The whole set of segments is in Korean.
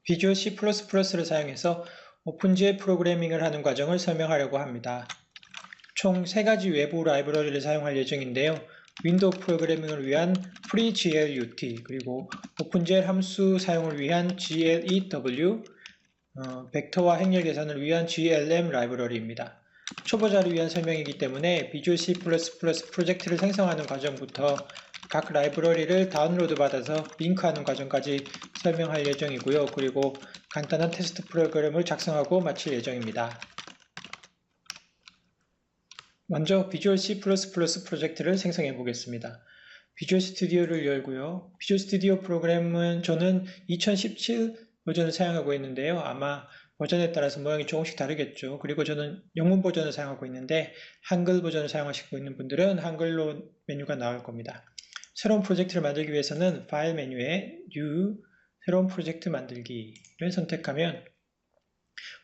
비주얼 C++를 사용해서 오픈GL 프로그래밍을 하는 과정을 설명하려고 합니다. 총 3가지 외부 라이브러리를 사용할 예정인데요. 윈도우 프로그래밍을 위한 FreeGLUT, 그리고 오픈GL 함수 사용을 위한 GLEW, 벡터와 행렬 계산을 위한 GLM 라이브러리입니다. 초보자를 위한 설명이기 때문에 비주얼 C++ 프로젝트를 생성하는 과정부터 각 라이브러리를 다운로드 받아서 링크하는 과정까지 설명할 예정이고요. 그리고 간단한 테스트 프로그램을 작성하고 마칠 예정입니다. 먼저 비주얼 C++ 프로젝트를 생성해 보겠습니다. 비주얼 스튜디오를 열고요. 비주얼 스튜디오 프로그램은 저는 2017 버전을 사용하고 있는데요. 아마 버전에 따라서 모양이 조금씩 다르겠죠. 그리고 저는 영문 버전을 사용하고 있는데 한글 버전을 사용하시고 있는 분들은 한글로 메뉴가 나올 겁니다. 새로운 프로젝트를 만들기 위해서는 파일 메뉴에 New, 새로운 프로젝트 만들기를 선택하면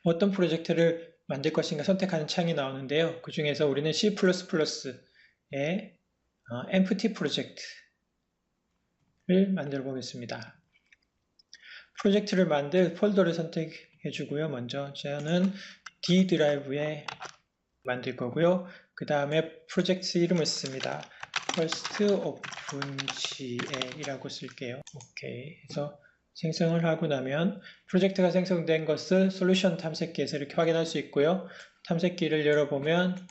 어떤 프로젝트를 만들 것인가 선택하는 창이 나오는데요. 그 중에서 우리는 C++의 empty 프로젝트를 만들어 보겠습니다. 프로젝트를 만들 폴더를 선택해 주고요. 먼저 저는 D 드라이브에 만들 거고요. 그 다음에 프로젝트 이름을 씁니다. first OpenGL이라고 쓸게요. 오케이. 그래서 생성을 하고 나면 프로젝트가 생성된 것을 솔루션 탐색기에서 이렇게 확인할 수 있고요. 탐색기를 열어보면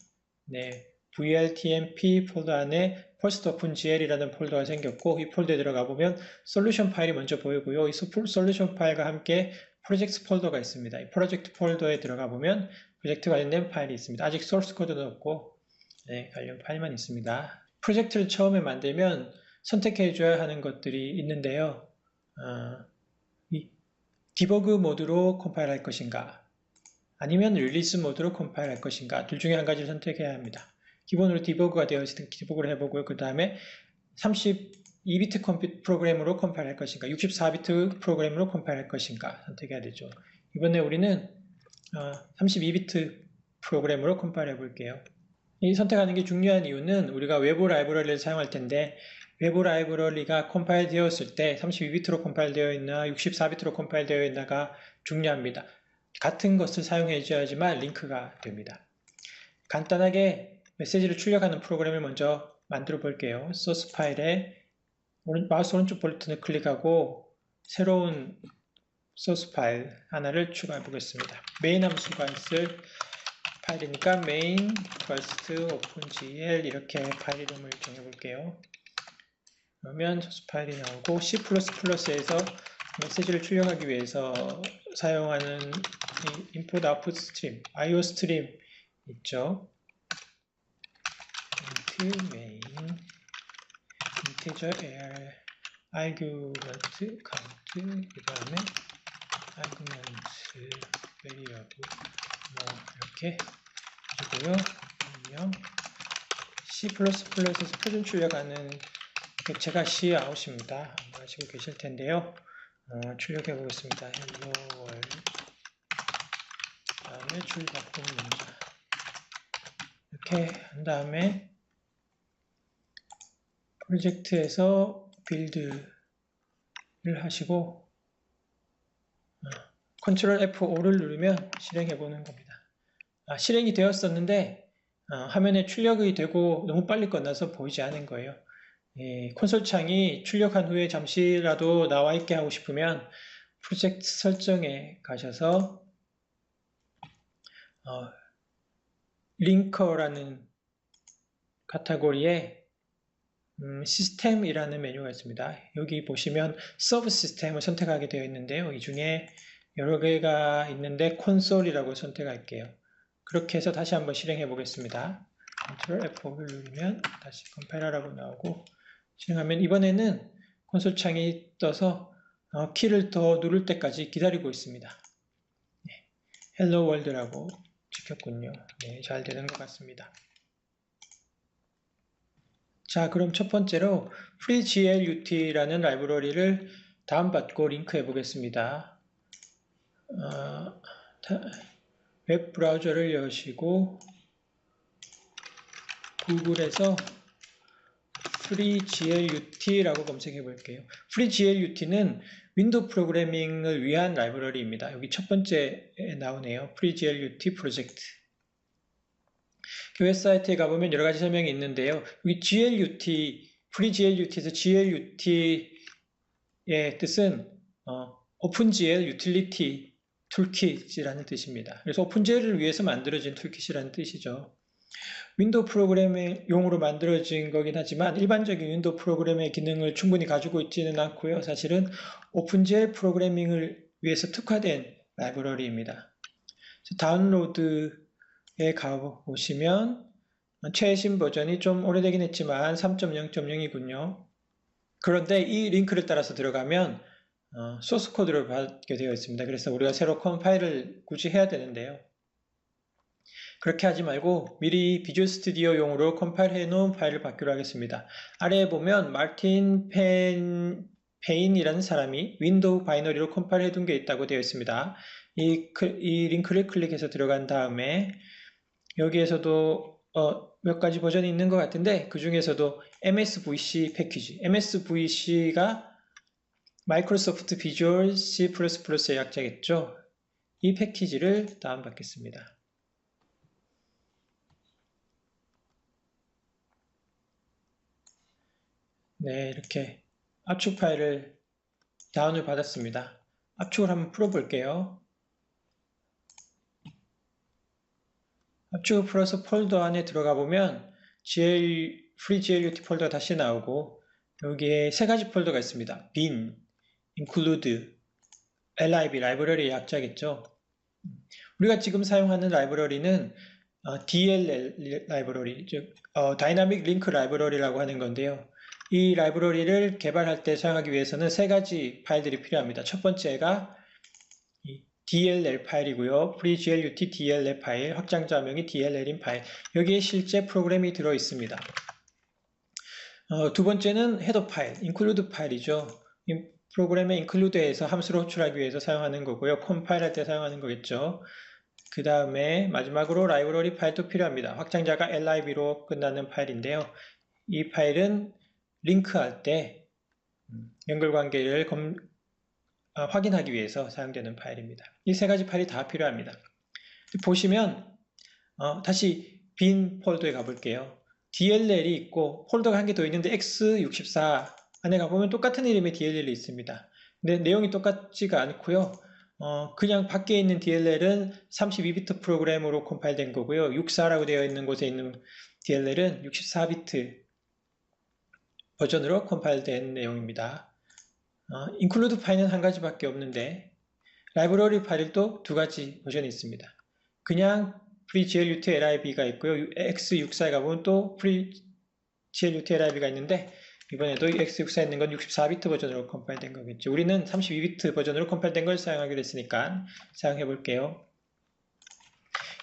VLTMP 폴더 안에 first OpenGL이라는 폴더가 생겼고 이 폴더에 들어가 보면 솔루션 파일이 먼저 보이고요. 이 솔루션 파일과 함께 프로젝트 폴더가 있습니다. 이 프로젝트 폴더에 들어가 보면 프로젝트 관련된 파일이 있습니다. 아직 소스 코드는 없고 관련 파일만 있습니다. 프로젝트를 처음에 만들면 선택해 줘야 하는 것들이 있는데요. 디버그 모드로 컴파일 할 것인가 아니면 릴리스 모드로 컴파일 할 것인가 둘 중에 한 가지를 선택해야 합니다. 기본으로 디버그가 되어 있을 때 디버그를 해보고요. 그 다음에 32비트 프로그램으로 컴파일 할 것인가 64비트 프로그램으로 컴파일 할 것인가 선택해야 되죠. 이번에 우리는 32비트 프로그램으로 컴파일 해볼게요. 이 선택하는 게 중요한 이유는 우리가 외부 라이브러리를 사용할 텐데 외부 라이브러리가 컴파일 되었을 때 32비트로 컴파일 되어 있나 64비트로 컴파일 되어 있나가 중요합니다. 같은 것을 사용해 줘야지만 링크가 됩니다. 간단하게 메시지를 출력하는 프로그램을 먼저 만들어 볼게요. 소스 파일에 마우스 오른쪽 버튼을 클릭하고 새로운 소스 파일 하나를 추가해 보겠습니다. 메인 함수가 있을 파일이니까 main first opengl 이렇게 파일 이름을 정해 볼게요. 그러면 소스 파일이 나오고 C++에서 메시지를 출력하기 위해서 사용하는 input output stream, IO 스트림 있죠. int main integer AR argument count 그 다음에 argument variable 이렇게 해주고요. 분명 C++에서 표준 출력하는 객체가 cout입니다. 아시고 계실 텐데요. 출력해 보겠습니다. hello world 다음에 줄바꿈 문자 이렇게 한 다음에 프로젝트에서 빌드를 하시고 컨트롤 F5를 누르면 실행해 보는 겁니다. 실행이 되었었는데 화면에 출력이 되고 너무 빨리 끝나서 보이지 않은 거예요. 콘솔 창이 출력한 후에 잠시라도 나와 있게 하고 싶으면 프로젝트 설정에 가셔서 링커라는 카테고리에 시스템이라는 메뉴가 있습니다. 여기 보시면 서브 시스템을 선택하게 되어 있는데요. 이 중에 여러 개가 있는데 콘솔이라고 선택할게요. 그렇게 해서 다시 한번 실행해 보겠습니다. Ctrl F5를 누르면 다시 컴파일하라고 나오고 실행하면 이번에는 콘솔 창이 떠서 키를 더 누를 때까지 기다리고 있습니다. 헬로 월드라고 찍혔군요. 잘 되는 것 같습니다. 자, 그럼 첫 번째로 FreeGLUT라는 라이브러리를 다운받고 링크해 보겠습니다. 웹 브라우저를 여시고 구글에서 FreeGLUT라고 검색해 볼게요. FreeGLUT는 윈도우 프로그래밍을 위한 라이브러리입니다. 여기 첫 번째에 나오네요. FreeGLUT 프로젝트. 교회 사이트에 가보면 여러 가지 설명이 있는데요. 여기 GLUT, FreeGLUT에서 GLUT의 뜻은 OpenGL Utility Toolkit이라는 뜻입니다. 그래서 OpenGL을 위해서 만들어진 툴킷이라는 뜻이죠. 윈도우 프로그래밍용으로 만들어진 거긴 하지만 일반적인 윈도우 프로그램의 기능을 충분히 가지고 있지는 않고요. 사실은 오픈GL 프로그래밍을 위해서 특화된 라이브러리입니다. 다운로드에 가보시면 최신 버전이 좀 오래되긴 했지만 3.0.0이군요. 그런데 이 링크를 따라서 들어가면 소스 코드를 받게 되어 있습니다. 그래서 우리가 새로 컴파일을 굳이 해야 되는데요. 그렇게 하지 말고 미리 비주얼 스튜디오용으로 컴파일 해놓은 파일을 받기로 하겠습니다. 아래에 보면 마틴 페인이라는 사람이 윈도우 바이너리로 컴파일 해둔 게 있다고 되어 있습니다. 이 링크를 클릭해서 들어간 다음에 여기에서도 몇 가지 버전이 있는 것 같은데 그 중에서도 MSVC 패키지, MSVC가 마이크로소프트 비주얼 C++의 약자겠죠. 이 패키지를 다운받겠습니다. 네, 이렇게 압축 파일을 다운을 받았습니다. 압축을 한번 풀어볼게요. 압축을 풀어서 폴더 안에 들어가 보면 FreeGLUT 폴더가 다시 나오고 여기에 세 가지 폴더가 있습니다. bin, include, lib, 라이브러리 약자겠죠. 우리가 지금 사용하는 라이브러리는 DLL 라이브러리, 즉 다이나믹 링크 라이브러리라고 하는 건데요. 이 라이브러리를 개발할 때 사용하기 위해서는 세 가지 파일들이 필요합니다. 첫 번째가 DLL 파일이고요. FreeGLUT DLL 파일, 확장자명이 DLL인 파일. 여기에 실제 프로그램이 들어 있습니다. 두 번째는 헤더 파일, include 파일이죠. 이 프로그램의 include에서 함수를 호출하기 위해서 사용하는 거고요. 컴파일할 때 사용하는 거겠죠. 그 다음에 마지막으로 라이브러리 파일도 필요합니다. 확장자가 lib로 끝나는 파일인데요. 이 파일은 링크할 때 연결관계를 확인하기 위해서 사용되는 파일입니다. 이 세 가지 파일이 다 필요합니다. 보시면 다시 bin 폴더에 가볼게요. DLL이 있고 폴더가 한 개 더 있는데 x64 안에 가보면 똑같은 이름의 DLL이 있습니다. 근데 내용이 똑같지가 않고요. 그냥 밖에 있는 DLL은 32비트 프로그램으로 컴파일된 거고요. 64라고 되어 있는 곳에 있는 DLL은 64비트 버전으로 컴파일된 내용입니다. include 파일은 한 가지밖에 없는데 라이브러리 파일도 두 가지 버전이 있습니다. 그냥 FreeGLUT lib가 있고요. x64에 가보면 또 FreeGLUT lib가 있는데 이번에도 x64에 있는 건 64비트 버전으로 컴파일된 거겠죠. 우리는 32비트 버전으로 컴파일된 걸 사용하기로 했으니까 사용해 볼게요.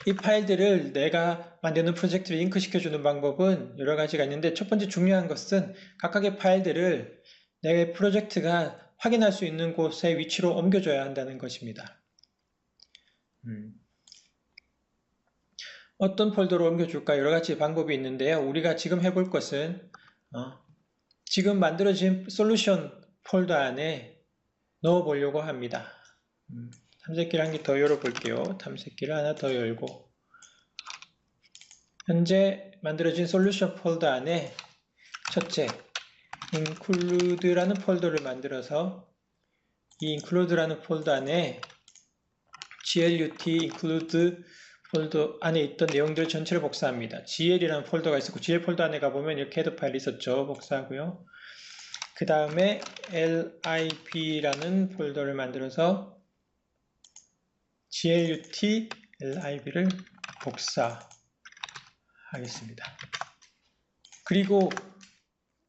이 파일들을 내가 만드는 프로젝트를 링크시켜주는 방법은 여러 가지가 있는데 첫 번째 중요한 것은 각각의 파일들을 내 프로젝트가 확인할 수 있는 곳의 위치로 옮겨줘야 한다는 것입니다. 어떤 폴더로 옮겨줄까 여러 가지 방법이 있는데요. 우리가 지금 해볼 것은 지금 만들어진 솔루션 폴더 안에 넣어보려고 합니다. 탐색기를 한 개 더 열어볼게요. 탐색기를 하나 더 열고 현재 만들어진 솔루션 폴더 안에 첫째 include라는 폴더를 만들어서 이 include라는 폴더 안에 GLUT include 폴더 안에 있던 내용들 전체를 복사합니다. GL이라는 폴더가 있었고 GL 폴더 안에 가보면 이렇게 헤더 파일이 있었죠. 복사하고요. 그 다음에 lib라는 폴더를 만들어서 GLUT lib를 복사하겠습니다. 그리고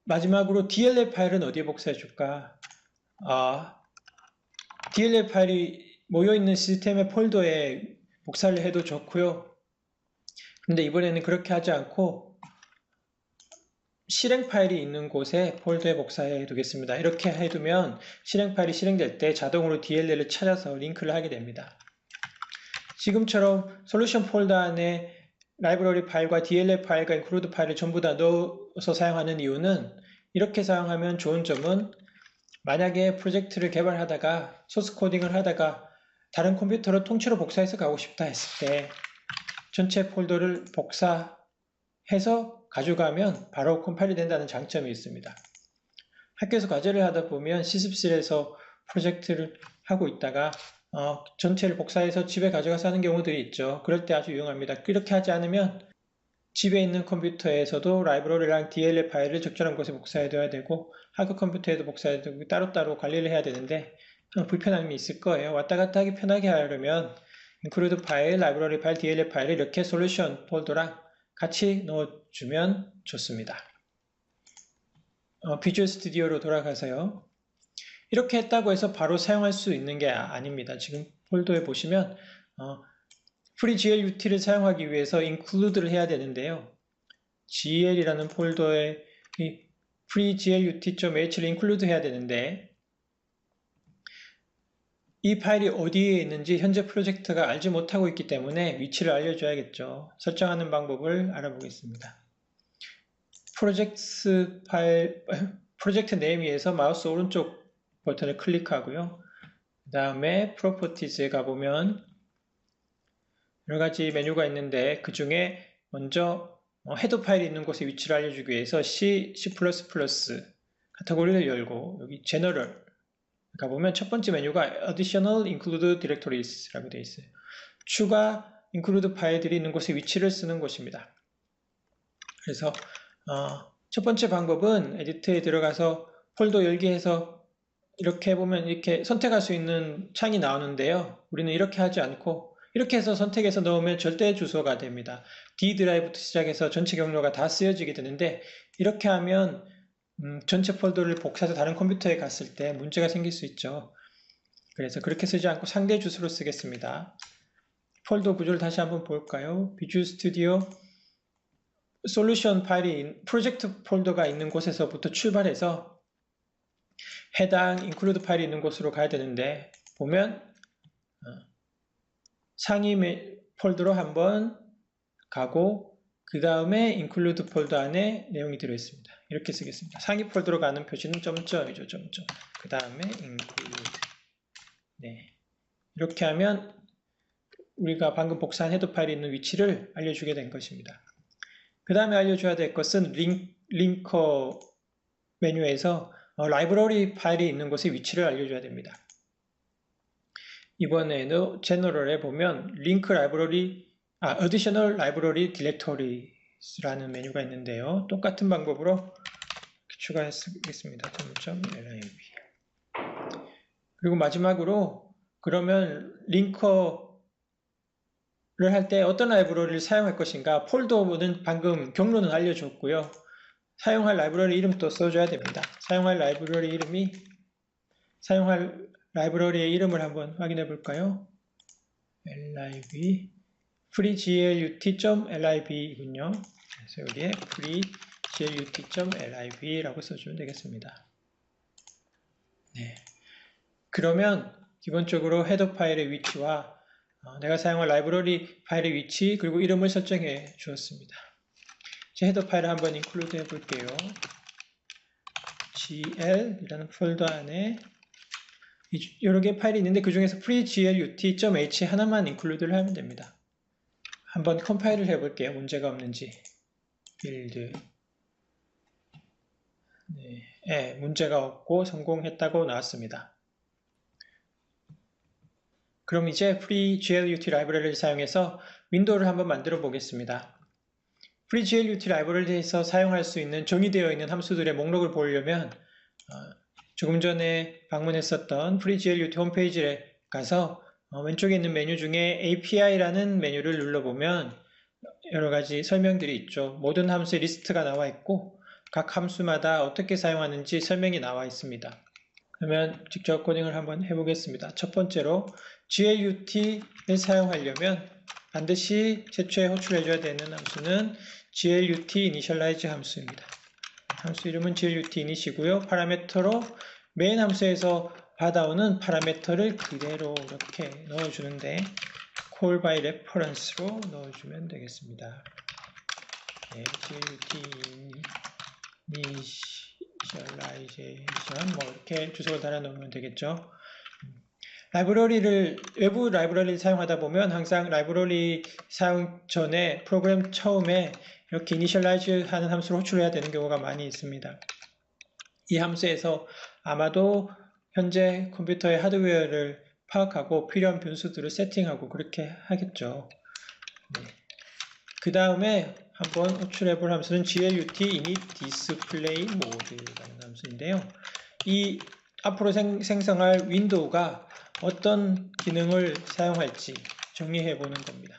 마지막으로 DLL 파일은 어디에 복사해 줄까? DLL 파일이 모여있는 시스템의 폴더에 복사를 해도 좋고요. 근데 이번에는 그렇게 하지 않고 실행 파일이 있는 곳에 폴더에 복사해 두겠습니다. 이렇게 해두면 실행 파일이 실행될 때 자동으로 DLL을 찾아서 링크를 하게 됩니다. 지금처럼 솔루션 폴더 안에 라이브러리 파일과 DLL 파일과 include 파일을 전부 다 넣어서 사용하는 이유는 이렇게 사용하면 좋은 점은 만약에 프로젝트를 개발하다가 소스 코딩을 하다가 다른 컴퓨터로 통째로 복사해서 가고 싶다 했을 때 전체 폴더를 복사해서 가져가면 바로 컴파일이 된다는 장점이 있습니다. 학교에서 과제를 하다 보면 실습실에서 프로젝트를 하고 있다가 전체를 복사해서 집에 가져가서 하는 경우들이 있죠. 그럴 때 아주 유용합니다. 그렇게 하지 않으면 집에 있는 컴퓨터에서도 라이브러리랑 DLL 파일을 적절한 곳에 복사해둬야 되고 학교 컴퓨터에도 복사해야 되고 따로따로 관리를 해야 되는데 불편함이 있을 거예요. 왔다 갔다 하기 편하게 하려면 include 파일, 라이브러리 파일, DLL 파일을 이렇게 솔루션 폴더랑 같이 넣어주면 좋습니다. 비주얼 스튜디오로 돌아가서요. 이렇게 했다고 해서 바로 사용할 수 있는 게 아닙니다. 지금 폴더에 보시면 FreeGLUT를 사용하기 위해서 include를 해야 되는데요. gl이라는 폴더에 이 freeglut.h를 include 해야 되는데 이 파일이 어디에 있는지 현재 프로젝트가 알지 못하고 있기 때문에 위치를 알려줘야겠죠. 설정하는 방법을 알아보겠습니다. 프로젝트 파일, 프로젝트 네임에서 마우스 오른쪽 버튼을 클릭하고요. 그 다음에 프로퍼티즈에 가보면 여러가지 메뉴가 있는데 그 중에 먼저 헤더 파일이 있는 곳에 위치를 알려주기 위해서 C++ 카테고리를 열고 여기 제너럴 가보면 첫 번째 메뉴가 Additional Include Directories 라고 되어 있어요. 추가 include 파일들이 있는 곳에 위치를 쓰는 곳입니다. 그래서 첫 번째 방법은 에디트에 들어가서 폴더 열기 해서 이렇게 해보면 이렇게 선택할 수 있는 창이 나오는데요. 우리는 이렇게 하지 않고 이렇게 해서 선택해서 넣으면 절대 주소가 됩니다. D 드라이브부터 시작해서 전체 경로가 다 쓰여지게 되는데 이렇게 하면 전체 폴더를 복사해서 다른 컴퓨터에 갔을 때 문제가 생길 수 있죠. 그래서 그렇게 쓰지 않고 상대 주소로 쓰겠습니다. 폴더 구조를 다시 한번 볼까요? 비주얼 스튜디오 솔루션 파일이 프로젝트 폴더가 있는 곳에서부터 출발해서 해당 include 파일이 있는 곳으로 가야 되는데 보면 상위 폴더로 한번 가고 그 다음에 include 폴더 안에 내용이 들어있습니다. 이렇게 쓰겠습니다. 상위 폴더로 가는 표시는 점점이죠. 점점. 그 다음에 include. 네. 이렇게 하면 우리가 방금 복사한 헤더 파일이 있는 위치를 알려주게 된 것입니다. 그 다음에 알려줘야 될 것은 링커 메뉴에서 라이브러리 파일이 있는 곳의 위치를 알려줘야 됩니다. 이번에는 제너럴에 보면 링크 라이브러리, Additional Library Directories라는 메뉴가 있는데요. 똑같은 방법으로 추가하겠습니다. .lib. 그리고 마지막으로 그러면 링커를 할 때 어떤 라이브러리를 사용할 것인가 폴더는 방금 경로는 알려줬고요. 사용할 라이브러리 이름도 써줘야 됩니다. 사용할 라이브러리의 이름을 한번 확인해 볼까요? lib freeglut.lib이군요. 그래서 여기에 freeglut.lib라고 써주면 되겠습니다. 네. 그러면 기본적으로 헤더 파일의 위치와 내가 사용할 라이브러리 파일의 위치 그리고 이름을 설정해 주었습니다. 제 헤더 파일을 한번 include 해 볼게요. gl이라는 폴더 안에 여러 개의 파일이 있는데 그 중에서 freeglut.h 하나만 include를 하면 됩니다. 한번 컴파일을 해볼게요. 문제가 없는지. 빌드. 네, 문제가 없고 성공했다고 나왔습니다. 그럼 이제 FreeGLUT 라이브러리를 사용해서 윈도우를 한번 만들어 보겠습니다. FreeGLUT 라이브러리에서 사용할 수 있는 정의되어 있는 함수들의 목록을 보려면 조금 전에 방문했었던 FreeGLUT 홈페이지에 가서 왼쪽에 있는 메뉴 중에 API라는 메뉴를 눌러보면 여러가지 설명들이 있죠. 모든 함수의 리스트가 나와 있고 각 함수마다 어떻게 사용하는지 설명이 나와 있습니다. 그러면 직접 코딩을 한번 해보겠습니다. 첫 번째로 GLUT를 사용하려면 반드시 최초에 호출해줘야 되는 함수는 GLUT initialize 함수입니다. 함수 이름은 GLUT init이고요. 파라미터로 메인 함수에서 받아오는 파라미터를 그대로 이렇게 넣어주는데 call by reference로 넣어주면 되겠습니다. 네, GLUT 이니셜라이제이션 뭐 이렇게 주소를 달아놓으면 되겠죠. 외부 라이브러리를 사용하다 보면 항상 라이브러리 사용 전에 프로그램 처음에 이렇게 이니셜라이즈 하는 함수를 호출해야 되는 경우가 많이 있습니다. 이 함수에서 아마도 현재 컴퓨터의 하드웨어를 파악하고 필요한 변수들을 세팅하고 그렇게 하겠죠. 네. 그 다음에 한번 호출해 볼 함수는 glut init display mode라는 함수인데요. 이 앞으로 생성할 윈도우가 어떤 기능을 사용할지 정리해 보는 겁니다.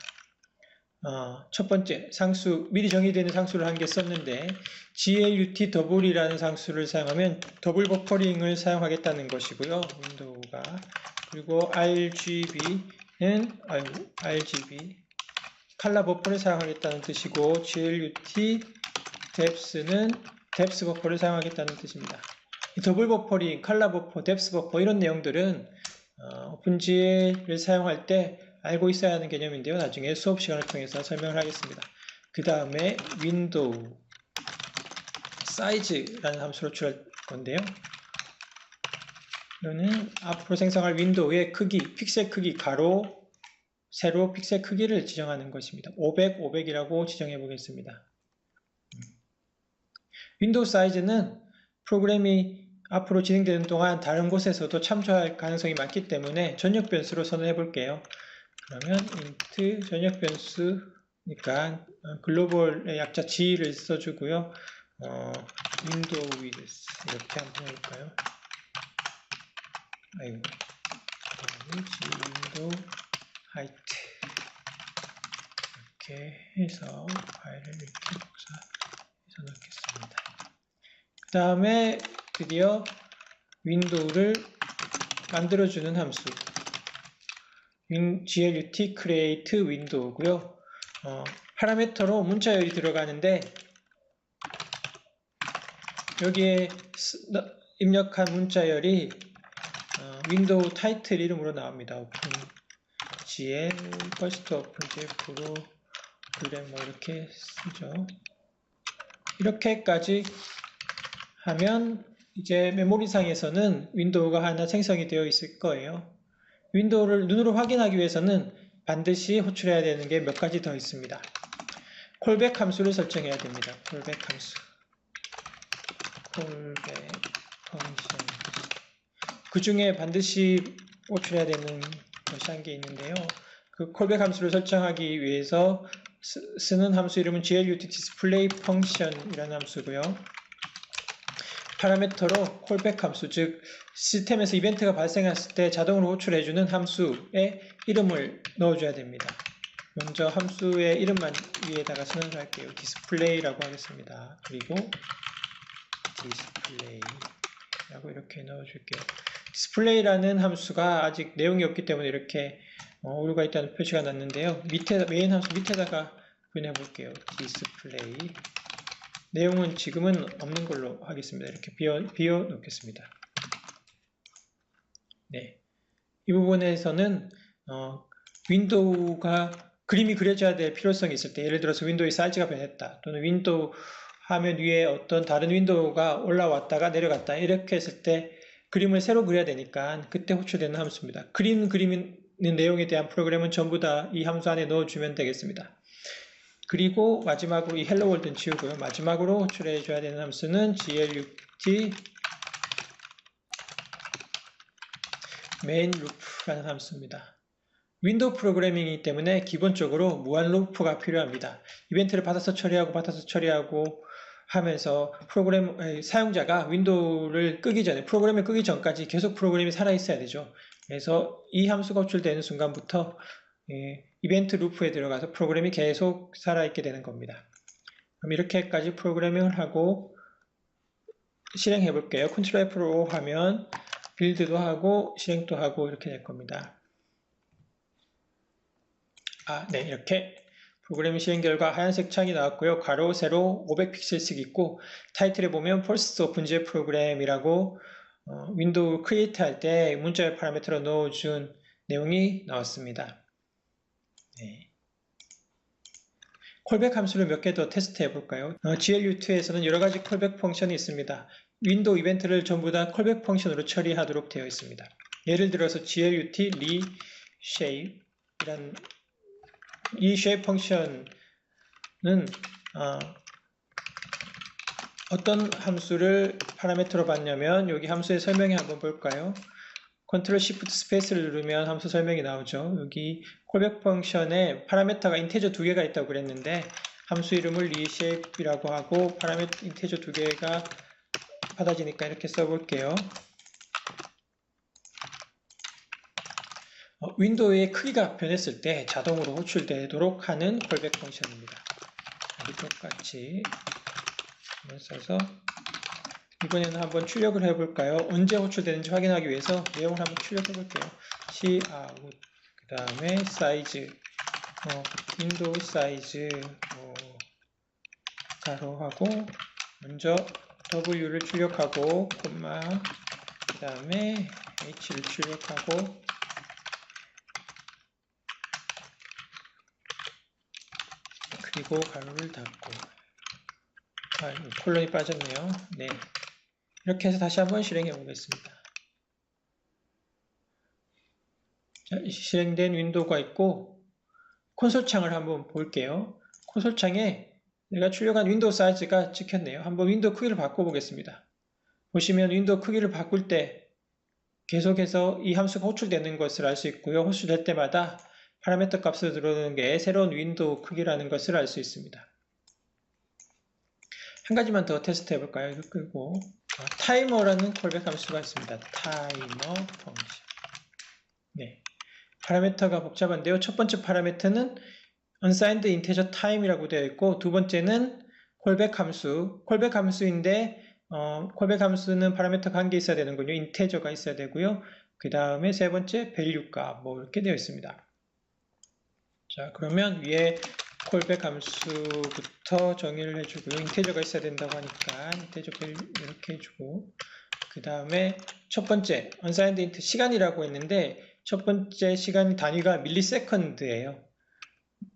첫 번째 상수, 미리 정의되어 있는 상수를 한 개 썼는데 glut 더블이라는 상수를 사용하면 더블 버퍼링을 사용하겠다는 것이고요. 윈도우가. 그리고 RGB 컬러 버퍼를 사용하겠다는 뜻이고 glut depth는 depth 버퍼를 사용하겠다는 뜻입니다. 이 더블 버퍼링, 컬러 버퍼, depth 버퍼 이런 내용들은 오픈GL을 사용할 때 알고 있어야 하는 개념인데요. 나중에 수업 시간을 통해서 설명을 하겠습니다. 그 다음에 윈도우 사이즈라는 함수를 호출할 건데요. 이거는 앞으로 생성할 윈도우의 크기, 픽셀 크기, 가로, 세로 픽셀 크기를 지정하는 것입니다. 500, 500이라고 지정해 보겠습니다. 윈도우 사이즈는 프로그램이 앞으로 진행되는 동안 다른 곳에서도 참조할 가능성이 많기 때문에 전역 변수로 선언해 볼게요. 그러면 int 전역 변수니까 글로벌의 약자 g를 써주고요. window width 이렇게 한번 해볼까요? window height 이렇게 해서 파일을 이렇게 복사해서 넣겠습니다. 그 다음에 드디어 윈도우를 만들어주는 함수 glut create window고요. 파라미터로 문자열이 들어가는데 여기에 입력한 문자열이 윈도우 타이틀 이름으로 나옵니다. OpenGL, first OpenGL 프로그램 뭐 이렇게 쓰죠. 이렇게까지 하면 이제 메모리상에서는 윈도우가 하나 생성이 되어 있을 거예요. 윈도우를 눈으로 확인하기 위해서는 반드시 호출해야 되는 게 몇 가지 더 있습니다. 콜백 함수를 설정해야 됩니다. 콜백 함수. 콜백 펑션. 그 중에 반드시 호출해야 되는 것이 한 개 있는데요. 그 콜백 함수를 설정하기 위해서 쓰는 함수 이름은 glut display function이라는 함수고요. 파라미터로 콜백 함수, 즉 시스템에서 이벤트가 발생했을 때 자동으로 호출해주는 함수의 이름을 넣어줘야 됩니다. 먼저 함수의 이름만 위에다가 선언을 할게요. display라고 하겠습니다. 그리고 display라고 이렇게 넣어줄게요. display라는 함수가 아직 내용이 없기 때문에 이렇게 오류가 있다는 표시가 났는데요. 메인 함수 밑에다가 보내볼게요. display. 내용은 지금은 없는 걸로 하겠습니다. 이렇게 비워 놓겠습니다. 네. 이 부분에서는 윈도우가 그림이 그려져야 될 필요성이 있을 때, 예를 들어서 윈도우의 사이즈가 변했다, 또는 윈도우 화면 위에 어떤 다른 윈도우가 올라왔다가 내려갔다, 이렇게 했을 때 그림을 새로 그려야 되니까 그때 호출되는 함수입니다. 그리는 내용에 대한 프로그램은 전부 다 이 함수 안에 넣어주면 되겠습니다. 그리고 마지막으로 이 헬로 월드는 지우고요. 마지막으로 호출해 줘야 되는 함수는 glut main loop라는 함수입니다. 윈도우 프로그래밍이기 때문에 기본적으로 무한 루프가 필요합니다. 이벤트를 받아서 처리하고 하면서 사용자가 윈도우를 끄기 전에, 프로그램을 끄기 전까지 계속 프로그램이 살아있어야 되죠. 그래서 이 함수가 호출되는 순간부터 이벤트 루프에 들어가서 프로그램이 계속 살아있게 되는 겁니다. 그럼 이렇게까지 프로그래밍을 하고 실행해 볼게요. Ctrl F로 하면 빌드도 하고 실행도 하고 이렇게 될 겁니다. 네, 이렇게 프로그램 실행 결과 하얀색 창이 나왔고요. 가로, 세로 500픽셀씩 있고 타이틀에 보면 First OpenGL 프로그램이라고 윈도우 크리에이트 할 때 문자열 파라미터로 넣어준 내용이 나왔습니다. 네. 콜백 함수를 몇 개 더 테스트 해볼까요? GLUT에서는 여러가지 콜백 펑션이 있습니다. 윈도우 이벤트를 전부 다 콜백 펑션으로 처리하도록 되어 있습니다. 예를 들어서 glut reshape 이란 이 shape 펑션은 어떤 함수를 파라미터로 받냐면 여기 함수의 설명에 한번 볼까요? 컨트롤 시프트 스페이스를 누르면 함수 설명이 나오죠. 여기 콜백 펑션에 파라미터가 인테저 2개가 있다고 그랬는데 함수 이름을 reshape이라고 하고 파라미터 인테저 2개가 받아지니까 이렇게 써볼게요. 윈도우의 크기가 변했을 때 자동으로 호출되도록 하는 콜백 펑션입니다. 여기 똑같이 한번 써서 이번에는 한번 출력을 해볼까요? 언제 호출되는지 확인하기 위해서 내용을 한번 출력해볼게요. cout 그 다음에 사이즈 윈도우 사이즈 가로하고 먼저 w를 출력하고 콤마 그 다음에 h를 출력하고 그리고 가로를 닫고 콜론이 빠졌네요. 네, 이렇게 해서 다시 한번 실행해 보겠습니다. 자, 실행된 윈도우가 있고 콘솔 창을 한번 볼게요. 콘솔 창에 내가 출력한 윈도우 사이즈가 찍혔네요. 한번 윈도우 크기를 바꿔보겠습니다. 보시면 윈도우 크기를 바꿀 때 계속해서 이 함수가 호출되는 것을 알 수 있고요. 호출될 때마다 파라미터 값을 들어오는 게 새로운 윈도우 크기라는 것을 알 수 있습니다. 한 가지만 더 테스트 해볼까요? 이거 끄고 타이머라는 콜백 함수가 있습니다. 타이머 펑션. 네, 파라미터가 복잡한데요. 첫 번째 파라미터는 unsigned integer time이라고 되어 있고 두 번째는 콜백 함수. 콜백 함수인데 콜백 함수는 파라미터가 한 개 있어야 되는군요. 인테저가 있어야 되고요. 그 다음에 세 번째 value 값 이렇게 되어 있습니다. 자, 그러면 위에 콜백 함수부터 정의를 해주고요. 인테저가 있어야 된다고 하니까 인테저 value 이렇게 해주고 그 다음에 첫 번째 unsigned int 시간이라고 했는데 첫 번째 시간 단위가 밀리세컨드예요.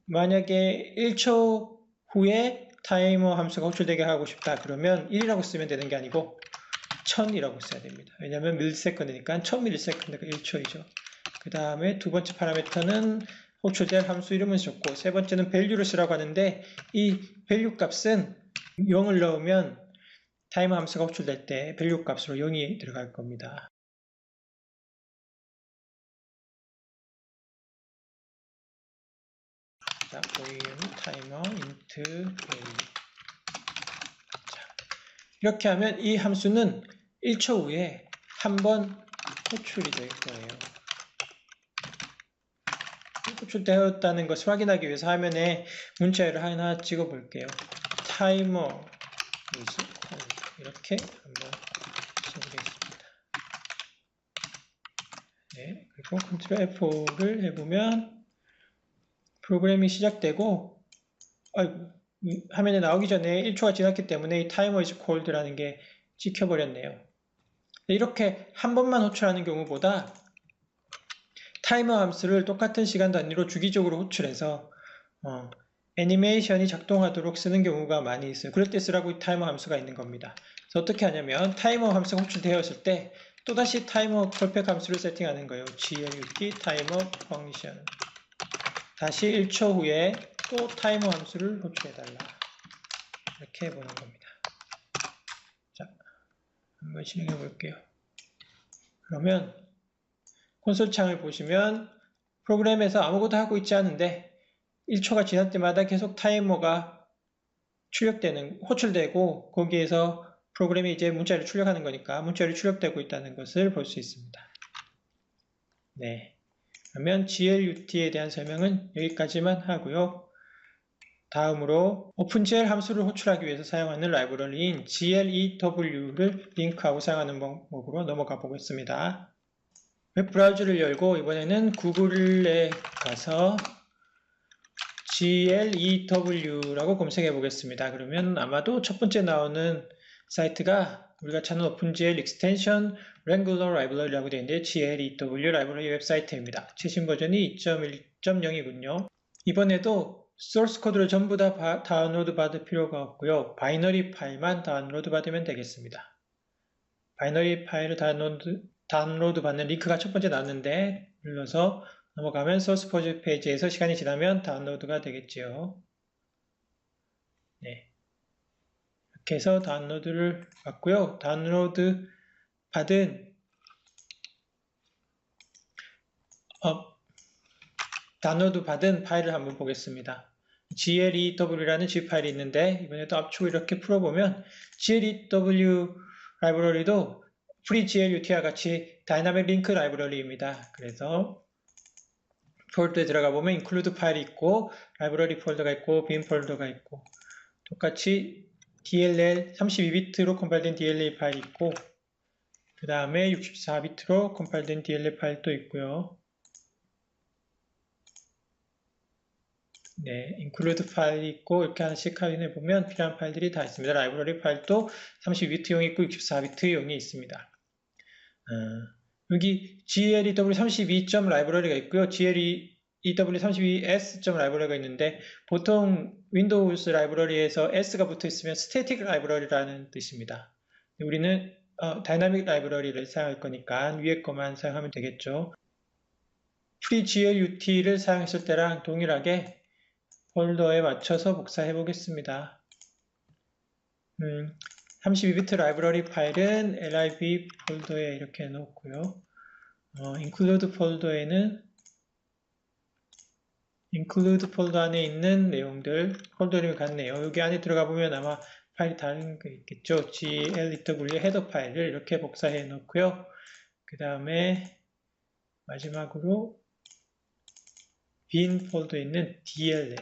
만약에 1초 후에 타이머 함수가 호출되게 하고 싶다 그러면 1이라고 쓰면 되는 게 아니고 1000이라고 써야 됩니다. 왜냐하면 밀리세컨드니까 1000밀리세컨드가 1초이죠. 그 다음에 두 번째 파라미터는 호출될 함수 이름을 줬고 세 번째는 value를 쓰라고 하는데 이 value 값은 0을 넣으면 타이머 함수가 호출될 때 value 값으로 0이 들어갈 겁니다. 자, 보이는 타이머 int value. 자, 이렇게 하면 이 함수는 1초 후에 한 번 호출이 될 거예요. 호출되었다는 것을 확인하기 위해서 화면에 문자열을 하나 찍어 볼게요. 타이머 is on 이렇게 한번 써보겠습니다. 네, 그리고 Ctrl F5를 해보면 프로그램이 시작되고 화면에 나오기 전에 1초가 지났기 때문에 이 타이머 is called라는 게 찍혀버렸네요. 이렇게 한 번만 호출하는 경우보다 타이머 함수를 똑같은 시간 단위로 주기적으로 호출해서 애니메이션이 작동하도록 쓰는 경우가 많이 있어요. 그럴 때 쓰라고 이 타이머 함수가 있는 겁니다. 그래서 어떻게 하냐면 타이머 함수가 호출되었을 때 또다시 타이머 콜백 함수를 세팅하는 거예요. glut 타이머 펑션 다시 1초 후에 또 타이머 함수를 호출해달라. 이렇게 해보는 겁니다. 자, 한번 실행해 볼게요. 그러면 콘솔 창을 보시면 프로그램에서 아무것도 하고 있지 않은데 1초가 지날 때마다 계속 타이머가 호출되고 거기에서 프로그램이 이제 문자를 출력하는 거니까 문자를 출력되고 있다는 것을 볼 수 있습니다. 네. 그러면 glut에 대한 설명은 여기까지만 하고요. 다음으로 오픈GL 함수를 호출하기 위해서 사용하는 라이브러리인 glew를 링크하고 사용하는 방법으로 넘어가 보겠습니다. 웹브라우저를 열고 이번에는 구글에 가서 glew라고 검색해 보겠습니다. 그러면 아마도 첫 번째 나오는 사이트가 우리가 찾는 오픈GL 익스텐션 Wrangler 라이브러리라고 되어 있는데 GLEW 라이브러리 웹사이트입니다. 최신 버전이 2.1.0이군요. 이번에도 소스 코드를 전부 다 다운로드 받을 필요가 없고요. 바이너리 파일만 다운로드 받으면 되겠습니다. 바이너리 파일을 다운로드 받는 링크가 첫 번째 나왔는데 눌러서 넘어가면 소스 포즈 페이지에서 시간이 지나면 다운로드가 되겠지요. 네. 이렇게 해서 다운로드를 받고요. 다운로드 받은 파일을 한번 보겠습니다. glew라는 G 파일이 있는데 이번에도 압축을 이렇게 풀어보면 glew 라이브러리도 FreeGLUT와 같이 다이나믹 링크 라이브러리입니다. 그래서 폴더에 들어가 보면 include 파일이 있고 라이브러리 폴더가 있고 bin 폴더가 있고 똑같이 DLL 32비트로 컴파일된 DLL 파일이 있고 그 다음에 64비트로 컴파일된 DLL 파일도 있고요. 네, include 파일이 있고 이렇게 하나씩 확인해 보면 필요한 파일들이 다 있습니다. 라이브러리 파일도 32비트용이 있고 64비트용이 있습니다. 여기 GLEW32. 라이브러리가 있고요. GLEW32s. 라이브러리가 있는데 보통 윈도우스 라이브러리에서 s가 붙어 있으면 스태틱 라이브러리라는 뜻입니다. 우리는 다이나믹 라이브러리를 사용할 거니까 위에 것만 사용하면 되겠죠. FreeGLUT를 사용했을 때랑 동일하게 폴더에 맞춰서 복사해 보겠습니다. 32비트 라이브러리 파일은 lib 폴더에 이렇게 놓고요. include 폴더에는 include 폴더 안에 있는 내용들 폴더 이름이 같네요. 여기 안에 들어가 보면 아마 파일이 다른 거 있겠죠. GLEW 헤더 파일을 이렇게 복사해 놓고요. 그 다음에 마지막으로 bin 폴더에 있는 DLL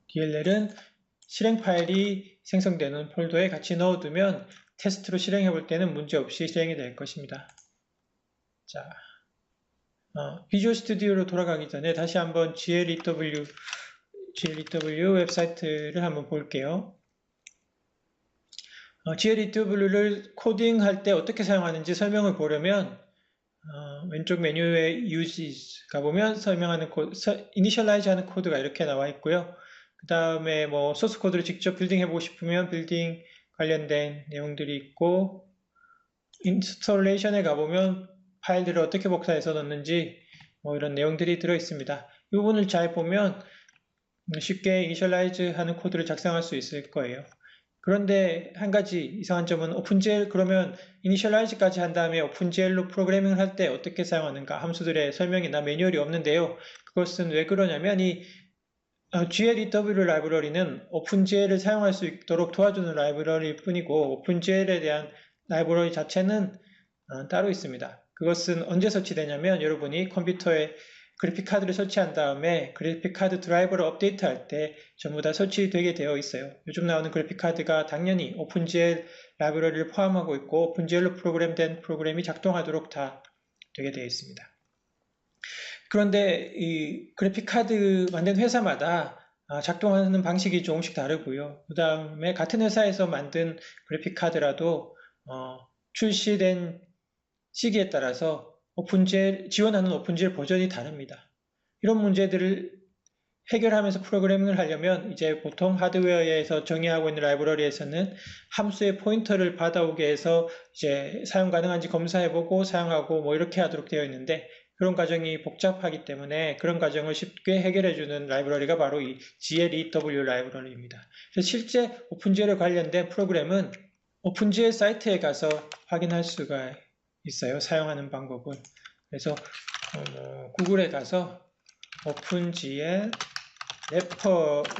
DLL은 실행 파일이 생성되는 폴더에 같이 넣어두면 테스트로 실행해 볼 때는 문제없이 실행이 될 것입니다. 자, 비주얼 스튜디오로 돌아가기 전에 다시 한번 GLEW 웹사이트를 한번 볼게요. GLEW를 코딩할 때 어떻게 사용하는지 설명을 보려면 왼쪽 메뉴에 Uses 가보면 설명하는 코드, Initialize 하는 코드가 이렇게 나와 있고요. 그 다음에 뭐 소스 코드를 직접 빌딩 해보고 싶으면 빌딩 관련된 내용들이 있고 인스톨레이션에 가보면 파일들을 어떻게 복사해서 넣는지 뭐 이런 내용들이 들어 있습니다. 이 부분을 잘 보면 쉽게 Initialize 하는 코드를 작성할 수 있을 거예요. 그런데 한 가지 이상한 점은 오픈GL 그러면 Initialize까지 한 다음에 오픈GL로 프로그래밍을 할 때 어떻게 사용하는가 함수들의 설명이나 매뉴얼이 없는데요. 그것은 왜 그러냐면 이 GLEW 라이브러리는 오픈GL을 사용할 수 있도록 도와주는 라이브러리일 뿐이고 오픈GL에 대한 라이브러리 자체는 따로 있습니다. 그것은 언제 설치되냐면 여러분이 컴퓨터에 그래픽카드를 설치한 다음에 그래픽카드 드라이버를 업데이트할 때 전부 다 설치되게 되어 있어요. 요즘 나오는 그래픽카드가 당연히 오픈GL 라이브러리를 포함하고 있고 오픈GL로 프로그램된 프로그램이 작동하도록 다 되게 되어 있습니다. 그런데 이 그래픽카드 만든 회사마다 작동하는 방식이 조금씩 다르고요. 그 다음에 같은 회사에서 만든 그래픽카드라도 출시된 시기에 따라서 지원하는 오픈GL 버전이 다릅니다. 이런 문제들을 해결하면서 프로그래밍을 하려면 이제 보통 하드웨어에서 정의하고 있는 라이브러리에서는 함수의 포인터를 받아오게 해서 이제 사용 가능한지 검사해보고 사용하고 뭐 이렇게 하도록 되어 있는데 그런 과정이 복잡하기 때문에 그런 과정을 쉽게 해결해주는 라이브러리가 바로 이 GLEW 라이브러리입니다. 그래서 실제 오픈GL에 관련된 프로그램은 오픈GL 사이트에 가서 확인할 수가 있어요. 사용하는 방법은. 그래서 구글에 가서 오픈GL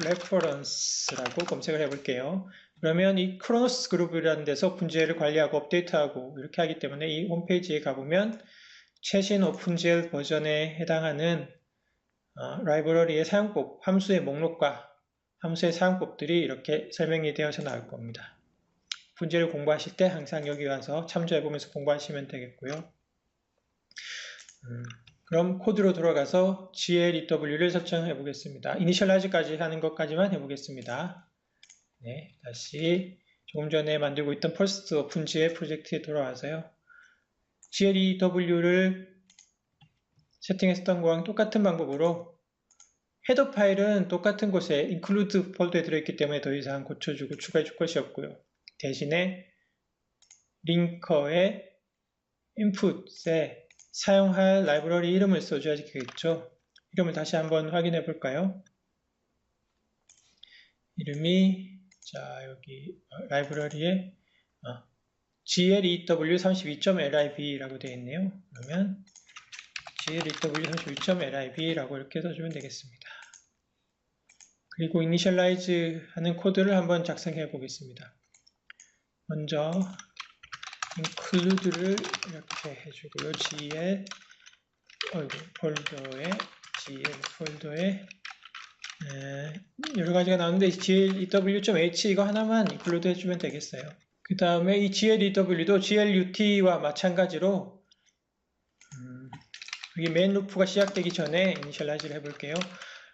레퍼런스라고 검색을 해볼게요. 그러면 이 크로노스 그룹이라는 데서 오픈GL을 관리하고 업데이트하고 이렇게 하기 때문에 이 홈페이지에 가보면 최신 오픈GL 버전에 해당하는 라이브러리의 사용법, 함수의 목록과 함수의 사용법들이 이렇게 설명이 되어서 나올 겁니다. 오픈GL 공부하실 때 항상 여기 와서 참조해보면서 공부하시면 되겠고요. 그럼 코드로 돌아가서 GLEW를 설정해 보겠습니다. 이니셜라이즈까지 하는 것까지만 해보겠습니다. 네, 다시 조금 전에 만들고 있던 퍼스트 오픈GL 프로젝트에 돌아와서요. GLEW를 세팅했었던 거랑 똑같은 방법으로 헤더 파일은 똑같은 곳에 include 폴더에 들어있기 때문에 더 이상 고쳐주고 추가해 줄 것이 없고요. 대신에 링커의 인풋에 사용할 라이브러리 이름을 써줘야겠죠. 이름을 다시 한번 확인해 볼까요? 이름이 자 여기 라이브러리에 GLEW32.lib라고 되어 있네요. 그러면 GLEW32.lib라고 이렇게 써주면 되겠습니다. 그리고 이니셜라이즈 하는 코드를 한번 작성해 보겠습니다. 먼저 include를 이렇게 해주고요. GL 폴더에 여러 가지가 나오는데 GLEW.h 이거 하나만 include 해주면 되겠어요. 그 다음에 이 GLEW도 GLUT와 마찬가지로 여기 메인 루프가 시작되기 전에 이니셜라이즈를 해볼게요.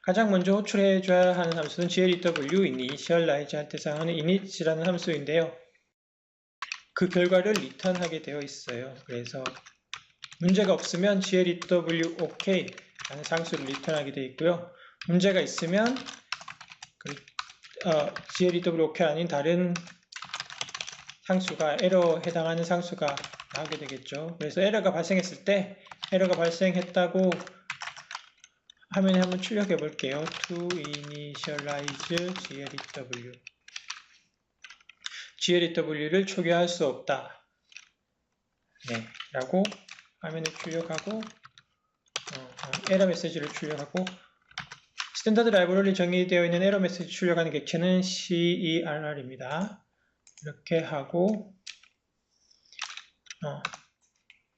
가장 먼저 호출해줘야 하는 함수는 GLEW initialize 할 때 사용하는 init이라는 함수인데요. 그 결과를 리턴하게 되어 있어요. 그래서 문제가 없으면 GLEW OK 라는 상수를 리턴하게 되어 있고요. 문제가 있으면 GLEW OK 아닌 다른 상수가 에러에 해당하는 상수가 나오게 되겠죠. 그래서 에러가 발생했을 때 에러가 발생했다고 화면에 한번 출력해 볼게요. to initialize GLEW를 초기화할 수 없다. 네, 라고 화면에 출력하고 에러 메시지를 출력하고 스탠다드 라이브러리 정의되어 있는 에러 메시지 출력하는 객체는 CERR입니다. 이렇게 하고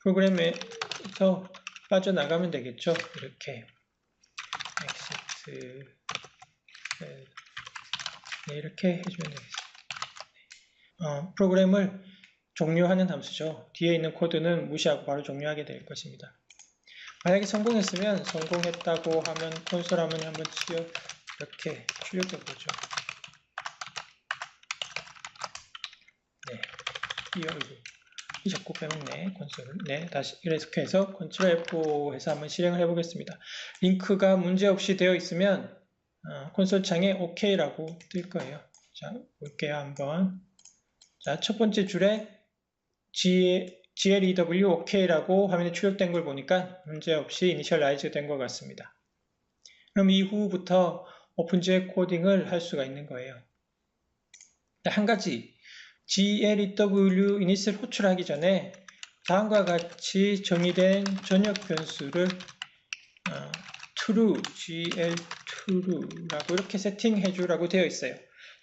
프로그램에서 빠져나가면 되겠죠. 이렇게 exit 네, 이렇게 해주면 되겠습니다. 프로그램을 종료하는 함수죠. 뒤에 있는 코드는 무시하고 바로 종료하게 될 것입니다. 만약에 성공했으면 성공했다고 하면 콘솔 화면에 한번 이렇게 출력해 보죠. 네, 이 자꾸 빼먹네 콘솔을. 네, 다시 이렇게 해서 컨트롤 F5 해서 한번 실행을 해보겠습니다. 링크가 문제없이 되어 있으면 콘솔 창에 OK라고 뜰 거예요. 자, 볼게요 한번. 자, 첫 번째 줄에 GLEW OK라고 화면에 출력된 걸 보니까 문제없이 이니셜라이즈 된 것 같습니다. 그럼 이후부터 오픈GL 코딩을 할 수가 있는 거예요. 한 가지 GLEW 이닛을 호출하기 전에 다음과 같이 정의된 전역 변수를 true, GLTrue라고 이렇게 세팅해 주라고 되어 있어요.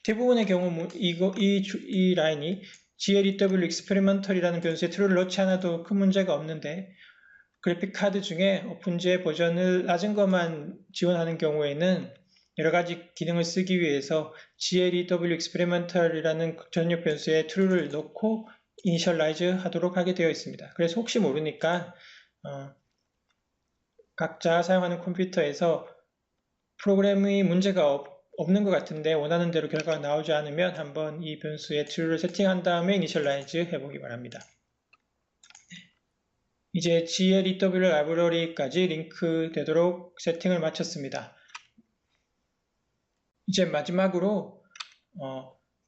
대부분의 경우 이 라인이 GLEW experimental이라는 변수에 true를 넣지 않아도 큰 문제가 없는데 그래픽 카드 중에 오픈GL 버전을 낮은 것만 지원하는 경우에는 여러 가지 기능을 쓰기 위해서 GLEW experimental이라는 전역 변수에 true를 넣고 이니셜라이즈 하도록 하게 되어 있습니다. 그래서 혹시 모르니까 각자 사용하는 컴퓨터에서 프로그램이 문제가 없는 것 같은데 원하는 대로 결과가 나오지 않으면 한번 이 변수에 true를 세팅한 다음에 이니셜라이즈 해보기 바랍니다. 이제 GLEW 라이브러리까지 링크 되도록 세팅을 마쳤습니다. 이제 마지막으로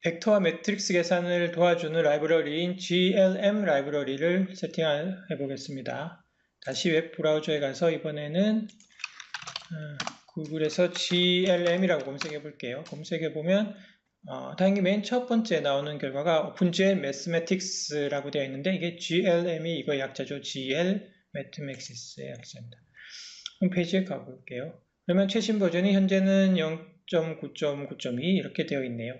벡터와 매트릭스 계산을 도와주는 라이브러리인 GLM 라이브러리를 세팅해 보겠습니다. 다시 웹 브라우저에 가서 이번에는 구글에서 GLM이라고 검색해 볼게요. 검색해 보면 다행히 맨 첫 번째 나오는 결과가 오픈GL Mathematics라고 되어 있는데 이게 GLM이 이거 약자죠. GL Mathematics의 약자입니다. 홈페이지에 가볼게요. 그러면 최신 버전이 현재는 0.9.9.2 이렇게 되어 있네요.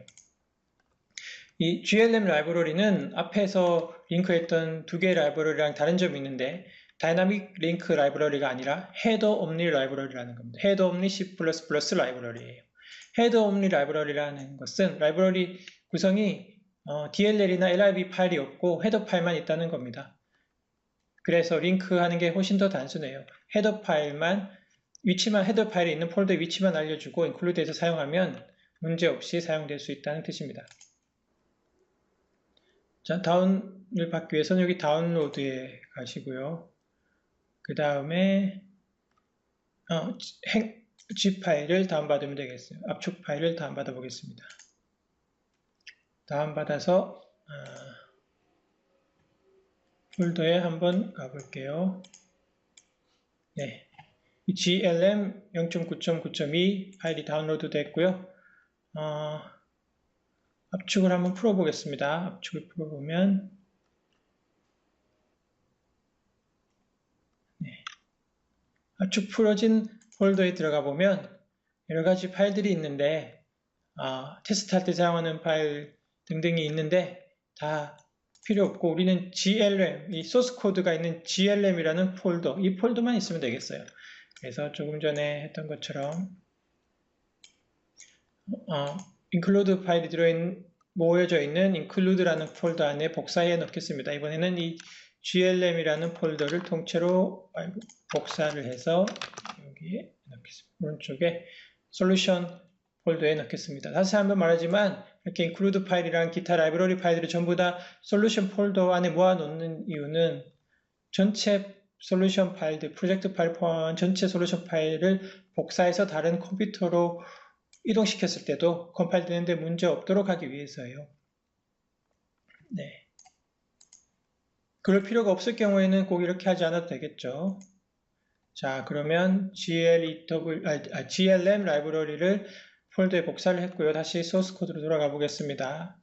이 GLM 라이브러리는 앞에서 링크했던 두 개의 라이브러리랑 다른 점이 있는데 다이나믹 링크 라이브러리가 아니라 헤더 옴니 라이브러리라는 겁니다. 헤더 옴니 C++ 라이브러리예요. 헤더 옴니 라이브러리라는 것은 라이브러리 구성이 DLL이나 LIB 파일이 없고 헤더 파일만 있다는 겁니다. 그래서 링크하는 게 훨씬 더 단순해요. 헤더 파일에 있는 폴더의 위치만 알려주고 include해서 사용하면 문제없이 사용될 수 있다는 뜻입니다. 자, 다운을 받기 위해서는 여기 다운로드에 가시고요. 그 다음에 zip 파일을 다운받으면 되겠어요. 압축 파일을 다운받아 보겠습니다. 다운받아서 폴더에 한번 가볼게요. 네, glm 0.9.9.2 파일이 다운로드 됐고요. 압축을 한번 풀어보겠습니다. 압축을 풀어보면 네, 압축 풀어진 폴더에 들어가 보면 여러가지 파일들이 있는데 테스트할 때 사용하는 파일 등등이 있는데 다 필요 없고 우리는 glm, 이 소스 코드가 있는 glm이라는 폴더, 이 폴더만 있으면 되겠어요. 그래서 조금 전에 했던 것처럼 include 파일이 모여져 있는 include라는 폴더 안에 복사해 넣겠습니다. 이번에는 이 glm이라는 폴더를 통째로 복사를 해서 여기에 넣겠습니다. 오른쪽에 솔루션 폴더에 넣겠습니다. 다시 한번 말하지만 이렇게 include 파일이랑 기타 라이브러리 파일들을 전부 다 솔루션 폴더 안에 모아 놓는 이유는 전체 솔루션 파일들, 프로젝트 파일 포함한 전체 솔루션 파일을 복사해서 다른 컴퓨터로 이동시켰을 때도 컴파일 되는데 문제 없도록 하기 위해서예요. 네. 그럴 필요가 없을 경우에는 꼭 이렇게 하지 않아도 되겠죠. 자, 그러면 glm 라이브러리를 폴더에 복사를 했고요. 다시 소스 코드로 돌아가 보겠습니다.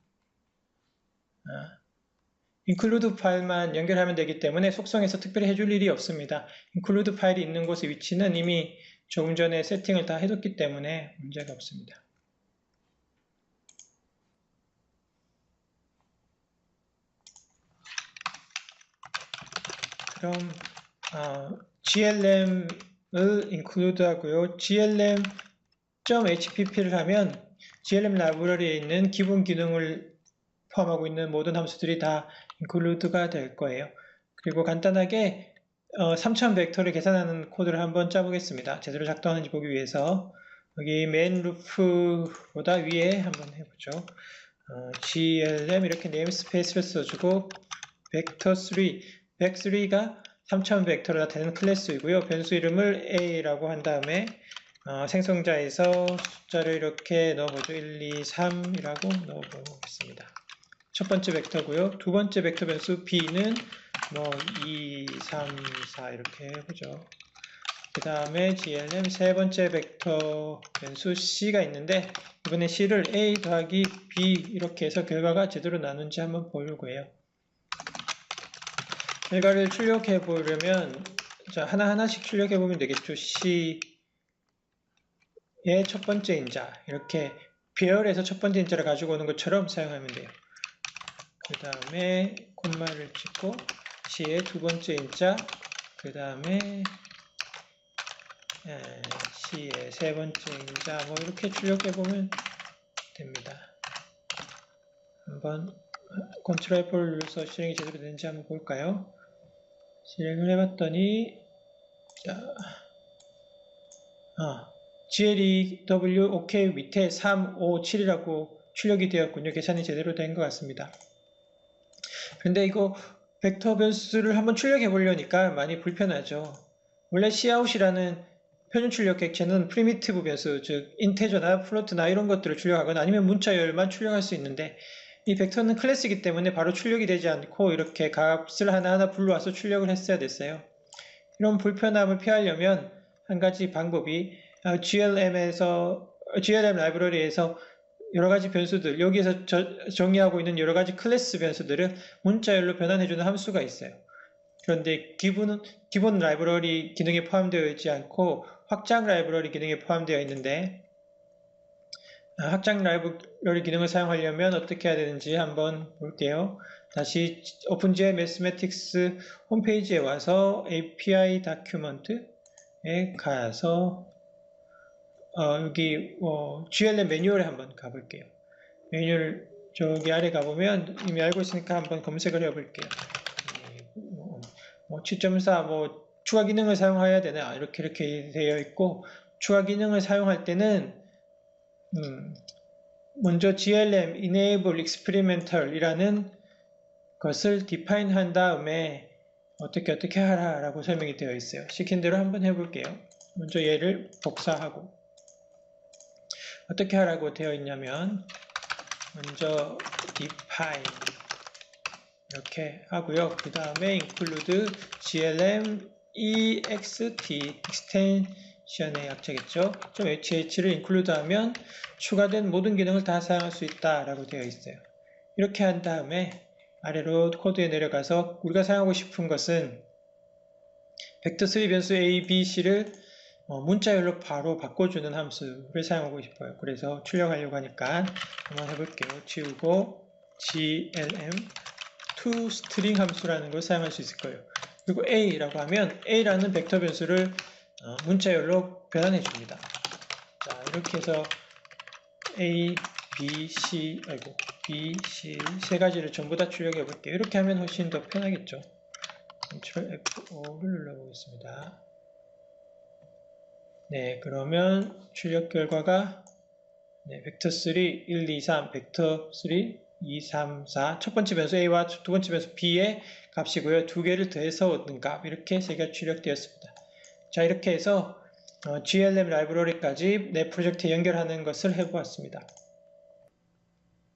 include 파일만 연결하면 되기 때문에 속성에서 특별히 해줄 일이 없습니다. include 파일이 있는 곳의 위치는 이미 조금 전에 세팅을 다 해뒀기 때문에 문제가 없습니다. 그럼 glm을 include 하고요. glm.hpp를 하면 glm 라이브러리에 있는 기본 기능을 포함하고 있는 모든 함수들이 다 include가 될 거예요. 그리고 간단하게 3000 벡터를 계산하는 코드를 한번 짜보겠습니다. 제대로 작동하는지 보기 위해서 여기 메인 루프보다 위에 한번 해보죠. glm 이렇게 네임스페이스를 써주고 vector3, vec3가 3000 벡터로 나타내는 클래스이고요. 변수 이름을 a라고 한 다음에 생성자에서 숫자를 이렇게 넣어보죠. 1, 2, 3이라고 넣어보겠습니다. 첫 번째 벡터고요. 두 번째 벡터 변수 b는 2, 3, 4 이렇게 해보죠. 그 다음에 glm 세 번째 벡터 변수 c가 있는데 이번에 c를 a 더하기 b 이렇게 해서 결과가 제대로 나눈지 한번 보려고 해요. 결과를 출력해 보려면 자, 하나하나씩 출력해 보면 되겠죠. c의 첫 번째 인자 이렇게 배열에서 첫 번째 인자를 가지고 오는 것처럼 사용하면 돼요. 그 다음에 콤마를 찍고 c의 두 번째 인자 그 다음에 c의 세 번째 인자 이렇게 출력해 보면 됩니다. 한번 컨트롤 F를 눌러서 실행이 제대로 되는지 한번 볼까요? 실행을 해봤더니 GLEW OK 밑에 3, 5, 7이라고 출력이 되었군요. 계산이 제대로 된 것 같습니다. 그런데 이거 벡터 변수를 한번 출력해 보려니까 많이 불편하죠. 원래 cout이라는 표준 출력 객체는 프리미티브 변수, 즉 인테저나 플로트나 이런 것들을 출력하거나 아니면 문자열만 출력할 수 있는데 이 벡터는 클래스이기 때문에 바로 출력이 되지 않고 이렇게 값을 하나하나 불러와서 출력을 했어야 됐어요. 이런 불편함을 피하려면 한 가지 방법이 glm 라이브러리에서 여러가지 변수들, 여기에서 정의하고 있는 여러가지 클래스 변수들을 문자열로 변환해주는 함수가 있어요. 그런데 기본 라이브러리 기능에 포함되어 있지 않고 확장 라이브러리 기능에 포함되어 있는데 확장 라이브러리 기능을 사용하려면 어떻게 해야 되는지 한번 볼게요. 다시 오픈GL 매스매틱스 홈페이지에 와서 API 다큐먼트에 가서 여기 glm 매뉴얼에 한번 가볼게요. 매뉴얼 저기 아래 가보면 이미 알고 있으니까 한번 검색을 해볼게요. 7.4 추가 기능을 사용해야 되나 이렇게 되어 있고 추가 기능을 사용할 때는 먼저 glm enable experimental 이라는 것을 define 한 다음에 어떻게 하라 라고 설명이 되어 있어요. 시킨 대로 한번 해볼게요. 먼저 얘를 복사하고 어떻게 하라고 되어 있냐면 먼저 define 이렇게 하고요. 그 다음에 include glm ext extension의 약자겠죠. .hh를 include 하면 추가된 모든 기능을 다 사용할 수 있다 라고 되어 있어요. 이렇게 한 다음에 아래로 코드에 내려가서 우리가 사용하고 싶은 것은 벡터3 변수 a, b, c를 문자열로 바로 바꿔주는 함수를 사용하고 싶어요. 그래서 출력하려고 하니까 한번 해볼게요. 지우고 glm toString 함수라는 걸 사용할 수 있을 거예요. 그리고 a라고 하면 a라는 벡터 변수를 문자열로 변환해 줍니다. 자, 이렇게 해서 a, b, c, b, c 세 가지를 전부 다 출력해 볼게요. 이렇게 하면 훨씬 더 편하겠죠. Ctrl F5를 눌러보겠습니다. 네, 그러면 출력 결과가 벡터3 1, 2, 3, 벡터3 2, 3, 4 첫 번째 변수 A와 두 번째 변수 B의 값이고요. 두 개를 더해서 얻는 값 이렇게 세 개가 출력되었습니다. 자, 이렇게 해서 GLM 라이브러리까지 내 프로젝트에 연결하는 것을 해보았습니다.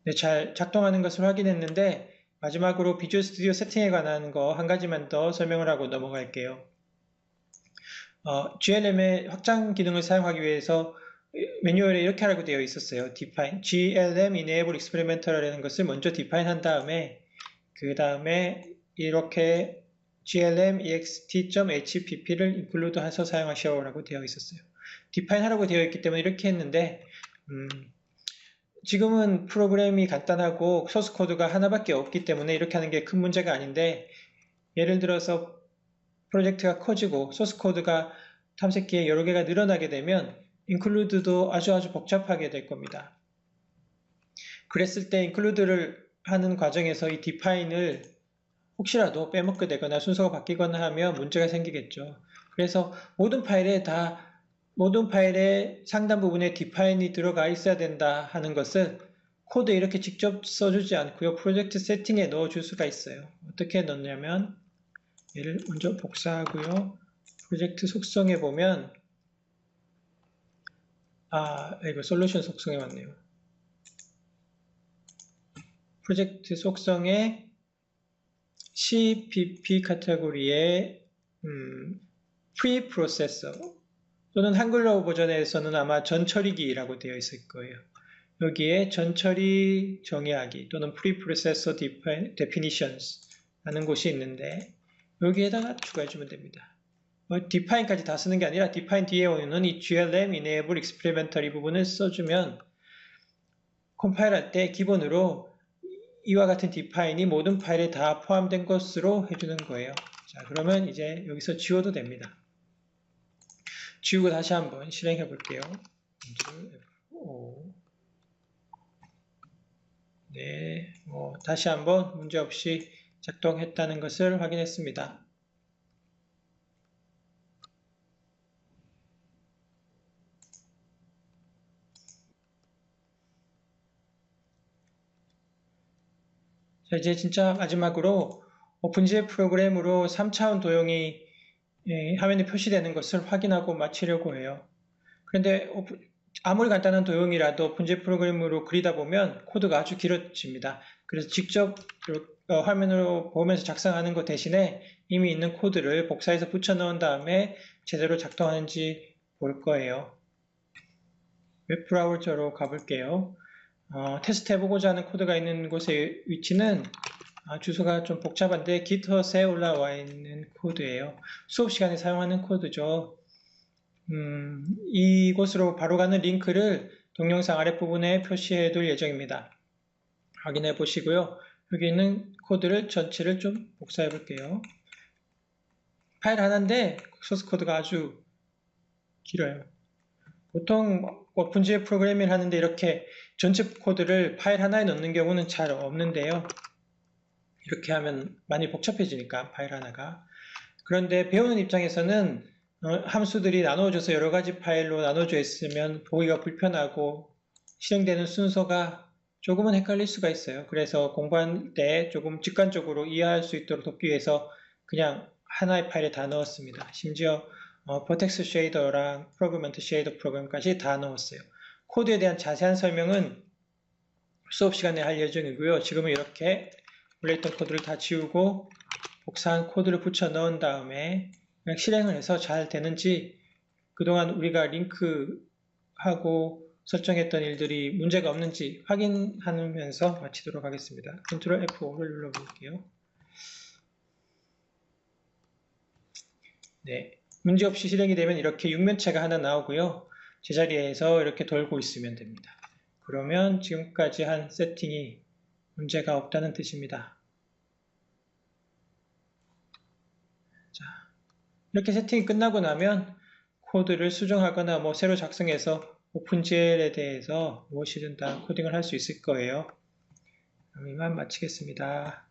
네, 잘 작동하는 것을 확인했는데 마지막으로 비주얼 스튜디오 세팅에 관한 거 한 가지만 더 설명을 하고 넘어갈게요. GLM의 확장 기능을 사용하기 위해서 매뉴얼에 이렇게 하라고 되어 있었어요. define glm enable experimental이라는 것을 먼저 define 한 다음에 그 다음에 이렇게 glm ext.hpp를 include 해서 사용하시오라고 되어 있었어요. define 하라고 되어 있기 때문에 이렇게 했는데 지금은 프로그램이 간단하고 소스 코드가 하나밖에 없기 때문에 이렇게 하는 게 큰 문제가 아닌데 예를 들어서 프로젝트가 커지고 소스 코드가 탐색기에 여러 개가 늘어나게 되면 include도 아주 복잡하게 될 겁니다. 그랬을 때 include를 하는 과정에서 이 define을 혹시라도 빼먹게 되거나 순서가 바뀌거나 하면 문제가 생기겠죠. 그래서 모든 파일의 상단 부분에 define이 들어가 있어야 된다 하는 것을 코드에 이렇게 직접 써주지 않고요. 프로젝트 세팅에 넣어줄 수가 있어요. 어떻게 넣냐면 얘를 먼저 복사하고요. 프로젝트 속성에 보면 이거 솔루션 속성에 왔네요. 프로젝트 속성에 CPP 카테고리에 프리프로세서 또는 한글로 버전에서는 아마 전처리기라고 되어 있을 거예요. 여기에 전처리 정의하기 또는 프리프로세서 definitions 라는 곳이 있는데 여기에다가 추가해주면 됩니다. define까지 다 쓰는 게 아니라 define 뒤에 오는 이 glm enable experimental 이 부분을 써주면 컴파일할 때 기본으로 이와 같은 define이 모든 파일에 다 포함된 것으로 해주는 거예요. 자, 그러면 이제 여기서 지워도 됩니다. 지우고 다시 한번 실행해 볼게요. F5. 네, 다시 한번 문제없이 작동했다는 것을 확인했습니다. 자, 이제 진짜 마지막으로 오픈GL 프로그램으로 3차원 도형이 화면에 표시되는 것을 확인하고 마치려고 해요. 그런데 아무리 간단한 도형이라도 오픈GL 프로그램으로 그리다 보면 코드가 아주 길어집니다. 그래서 직접 화면으로 보면서 작성하는 것 대신에 이미 있는 코드를 복사해서 붙여 넣은 다음에 제대로 작동하는지 볼 거예요. 웹브라우저로 가볼게요. 테스트 해보고자 하는 코드가 있는 곳의 위치는 주소가 좀 복잡한데 GitHub에 올라와 있는 코드예요. 수업 시간에 사용하는 코드죠. 이곳으로 바로 가는 링크를 동영상 아랫부분에 표시해 둘 예정입니다. 확인해 보시고요. 여기 있는 코드를 전체를 좀 복사해 볼게요. 파일 하나인데 소스 코드가 아주 길어요. 보통 오픈GL 프로그래밍을 하는데 이렇게 전체 코드를 파일 하나에 넣는 경우는 잘 없는데요. 이렇게 하면 많이 복잡해지니까 파일 하나가. 그런데 배우는 입장에서는 함수들이 나눠져서 여러 가지 파일로 나눠져 있으면 보기가 불편하고 실행되는 순서가 조금은 헷갈릴 수가 있어요. 그래서 공부할 때 조금 직관적으로 이해할 수 있도록 돕기 위해서 그냥 하나의 파일에 다 넣었습니다. 심지어 버텍스 쉐이더랑 프로그먼트 쉐이더 프로그램까지 다 넣었어요. 코드에 대한 자세한 설명은 수업 시간에 할 예정이고요. 지금은 이렇게 원래 있던 코드를 다 지우고 복사한 코드를 붙여 넣은 다음에 그냥 실행을 해서 잘 되는지 그동안 우리가 링크하고 설정했던 일들이 문제가 없는지 확인하면서 마치도록 하겠습니다. 컨트롤 F5를 눌러볼게요. 네, 문제없이 실행이 되면 이렇게 육면체가 하나 나오고요. 제자리에서 이렇게 돌고 있으면 됩니다. 그러면 지금까지 한 세팅이 문제가 없다는 뜻입니다. 자, 이렇게 세팅이 끝나고 나면 코드를 수정하거나 새로 작성해서 오픈GL에 대해서 무엇이든 다 코딩을 할 수 있을 거예요. 그럼 이만 마치겠습니다.